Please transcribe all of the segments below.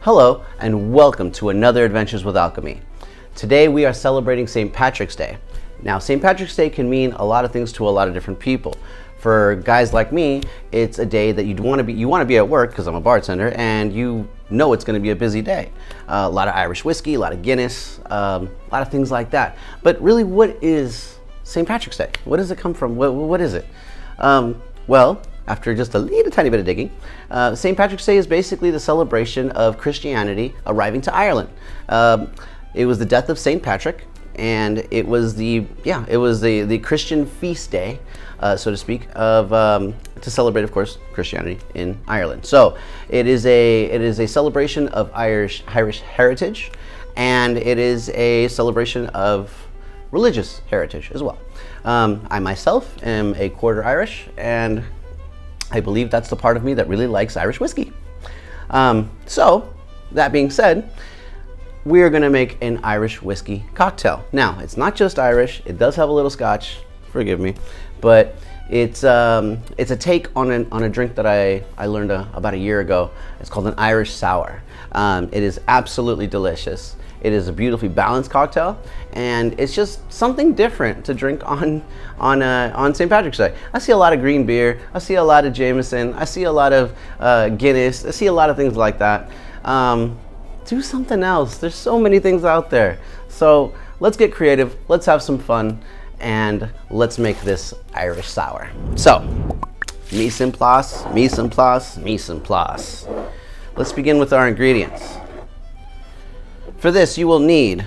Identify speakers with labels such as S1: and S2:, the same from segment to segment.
S1: Hello and welcome to another Adventures with Alchemy. Today we are celebrating St. Patrick's Day. Now St. Patrick's Day can mean a lot of things to a lot of different people. For guys like me, it's a day that you want to be at work because I'm a bartender and you know it's going to be a busy day. A lot of Irish whiskey, a lot of Guinness, a lot of things like that. But really, what is St. Patrick's Day? What does it come from? What is it? Well, after just a little tiny bit of digging, St. Patrick's Day is basically the celebration of Christianity arriving to Ireland. It was the death of St. Patrick, and it was the Christian feast day, so to speak, to celebrate, of course, Christianity in Ireland. So it is a celebration of Irish heritage, and it is a celebration of religious heritage as well. I myself am a quarter Irish, and I believe that's the part of me that really likes Irish whiskey. So that being said, we're gonna make an Irish whiskey cocktail. Now, it's not just Irish, it does have a little Scotch, forgive me, but it's a take on a drink that I learned about a year ago. It's called an Irish sour. It is absolutely delicious. It is a beautifully balanced cocktail, and it's just something different to drink on St. Patrick's Day. I see a lot of green beer, I see a lot of Jameson, I see a lot of Guinness, I see a lot of things like that. Do something else. There's so many things out there. So let's get creative, let's have some fun, and let's make this Irish sour. So, mise en place, mise en place, mise en place. Let's begin with our ingredients. For this, you will need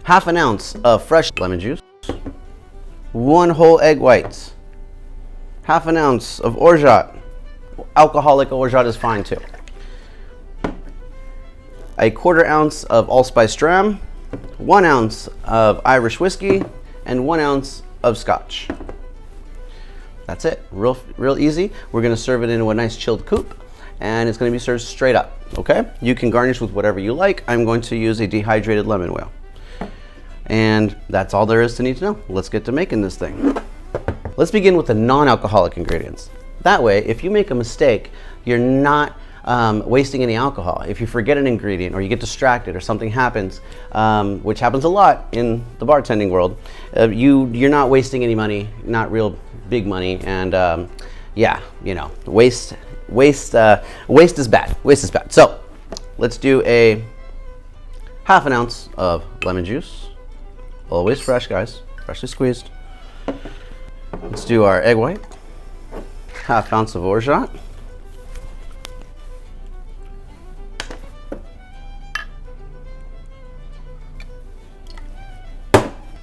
S1: half an ounce of fresh lemon juice, 1 whole egg white, half an ounce of orgeat. Alcoholic orgeat is fine too. A 1/4 ounce of allspice dram, 1 ounce of Irish whiskey, and 1 ounce of Scotch. That's it. Real easy. We're going to serve it into a nice chilled coupe, and it's going to be served straight up. Okay? You can garnish with whatever you like. I'm going to use a dehydrated lemon wheel. And that's all there is to need to know. Let's get to making this thing. Let's begin with the non-alcoholic ingredients. That way, if you make a mistake, you're not wasting any alcohol. If you forget an ingredient or you get distracted or something happens, which happens a lot in the bartending world, you're not wasting any money, not real big money, and yeah, you know, waste is bad. Waste is bad. So let's do a half an ounce of lemon juice, always fresh, guys, freshly squeezed. Let's do our egg white, half ounce of orgeat,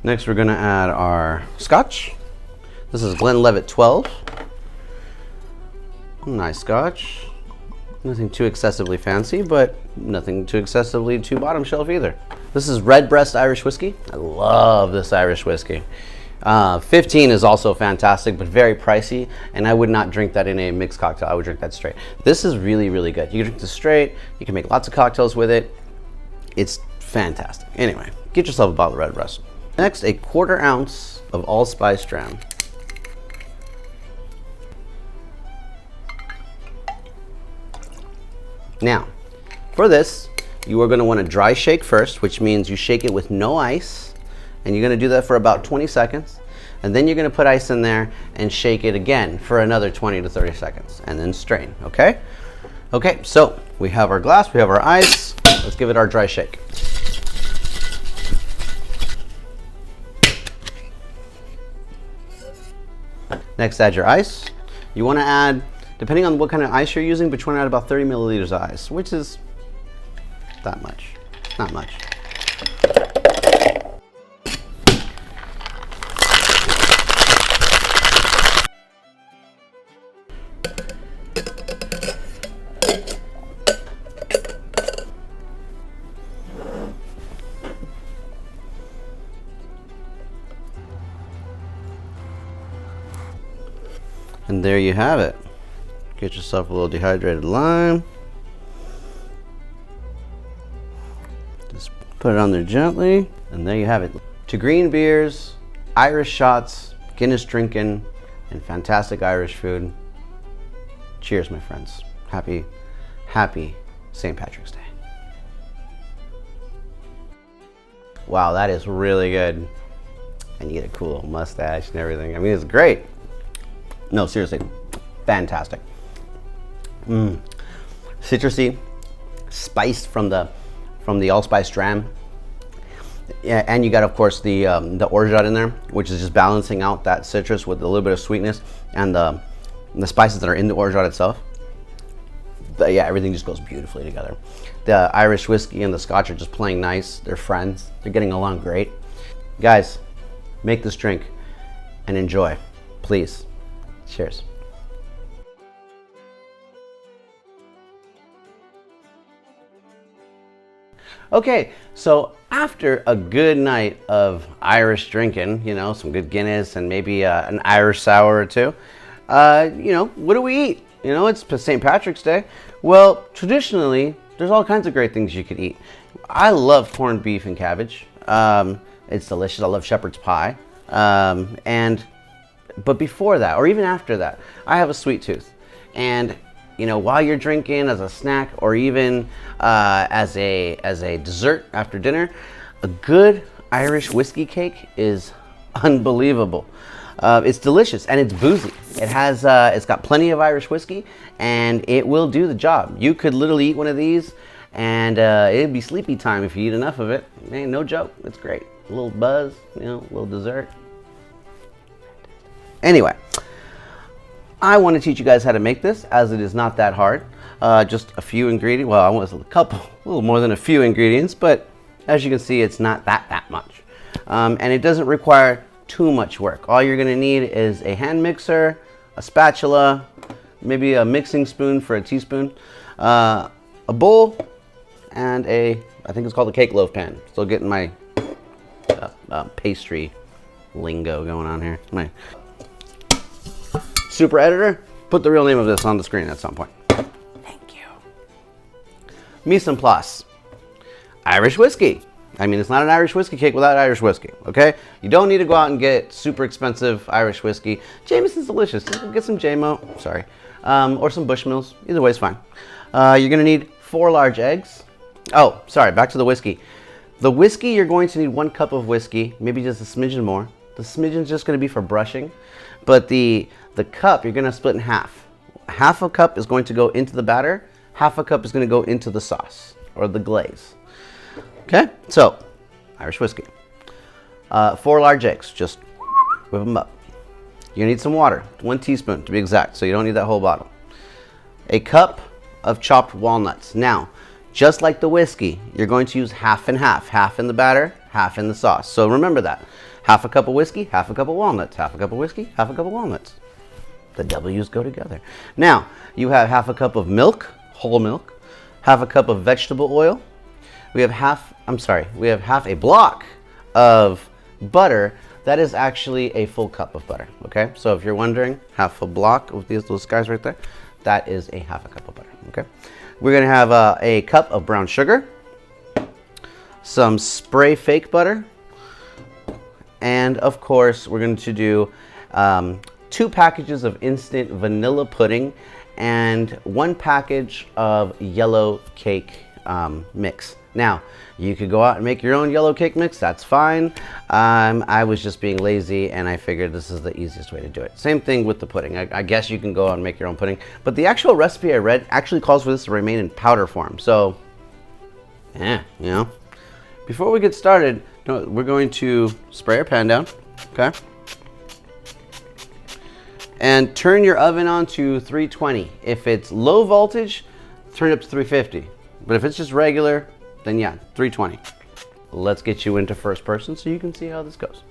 S1: next we're going to add our Scotch. This is Glenlivet 12. Nice Scotch. Nothing too excessively fancy, but nothing too excessively too bottom shelf either. This is Redbreast Irish whiskey. I love this Irish whiskey. 15 is also fantastic, but very pricey, and I would not drink that in a mixed cocktail. I would drink that straight. This is really, really good. You can drink this straight. You can make lots of cocktails with it. It's fantastic. Anyway, get yourself a bottle of Redbreast. Next, a 1/4 ounce of allspice dram. Now, for this, you are going to want to dry shake first, which means you shake it with no ice, and you're going to do that for about 20 seconds, and then you're going to put ice in there and shake it again for another 20 to 30 seconds, and then strain, okay? Okay, so we have our glass, we have our ice, let's give it our dry shake. Next, add your ice. You want to add, depending on what kind of ice you're using, but you want to add about 30 milliliters of ice, which is that much, not much. And there you have it. Get yourself a little dehydrated lime. Just put it on there gently, and there you have it. To green beers, Irish shots, Guinness drinking, and fantastic Irish food. Cheers, my friends. Happy St. Patrick's Day. Wow, that is really good. And you get a cool mustache and everything. I mean, it's great. No, seriously, fantastic. Citrusy, spiced from the allspice dram. Yeah, and you got, of course, the orgeat in there, which is just balancing out that citrus with a little bit of sweetness and the spices that are in the orgeat itself. But yeah, everything just goes beautifully together. The Irish whiskey and the Scotch are just playing nice. They're friends. They're getting along great. Guys, make this drink and enjoy, please. Cheers. Okay, so after a good night of Irish drinking, you know, some good Guinness and maybe an Irish sour or two, you know, what do we eat? You know, it's St. Patrick's Day. Well, traditionally, there's all kinds of great things you could eat. I love corned beef and cabbage. It's delicious. I love shepherd's pie. But before that, or even after that, I have a sweet tooth. And you know, while you're drinking, as a snack, or even as a dessert after dinner, a good Irish whiskey cake is unbelievable. It's delicious and it's boozy. It's got plenty of Irish whiskey, and it will do the job. You could literally eat one of these, and it'd be sleepy time if you eat enough of it. Man, no joke. It's great. A little buzz, you know, a little dessert. Anyway, I want to teach you guys how to make this, as it is not that hard. Just a few ingredients. Well, I want a little more than a few ingredients, but as you can see, it's not that much. And it doesn't require too much work. All you're going to need is a hand mixer, a spatula, maybe a mixing spoon for a teaspoon, a bowl, and I think it's called a cake loaf pan. Still getting my pastry lingo going on here. My super editor, put the real name of this on the screen at some point. Thank you. Mise en place. Irish whiskey. I mean, it's not an Irish whiskey cake without Irish whiskey, okay? You don't need to go out and get super expensive Irish whiskey. Jameson's delicious. Get some JMO, sorry, or some Bushmills. Either way is fine. You're gonna need 4 large eggs. Oh, sorry, back to the whiskey. The whiskey, you're going to need 1 cup of whiskey, maybe just a smidgen more. The smidgen's just gonna be for brushing, but the cup, you're gonna split in half. Half a cup is going to go into the batter, half a cup is gonna go into the sauce, or the glaze. Okay, so Irish whiskey. 4 large eggs, just whip them up. You need some water, 1 teaspoon to be exact, so you don't need that whole bottle. A cup of chopped walnuts. Now, just like the whiskey, you're going to use half and half. Half in the batter, half in the sauce. So remember that. Half a cup of whiskey, half a cup of walnuts. Half a cup of whiskey, half a cup of walnuts. The W's go together. Now, you have half a cup of milk, whole milk, half a cup of vegetable oil. We have half a block of butter. That is actually a full cup of butter, okay? So if you're wondering, half a block of those guys right there, that is a half a cup of butter, okay? We're gonna have a cup of brown sugar, some spray fake butter, and of course, we're going to do 2 packages of instant vanilla pudding and 1 package of yellow cake mix. Now, you could go out and make your own yellow cake mix, that's fine. I was just being lazy and I figured this is the easiest way to do it. Same thing with the pudding. I guess you can go out and make your own pudding, but the actual recipe I read actually calls for this to remain in powder form. So, you know. Before we get started, we're going to spray our pan down, okay? And turn your oven on to 320. If it's low voltage, turn it up to 350. But if it's just regular, then yeah, 320. Let's get you into first person so you can see how this goes.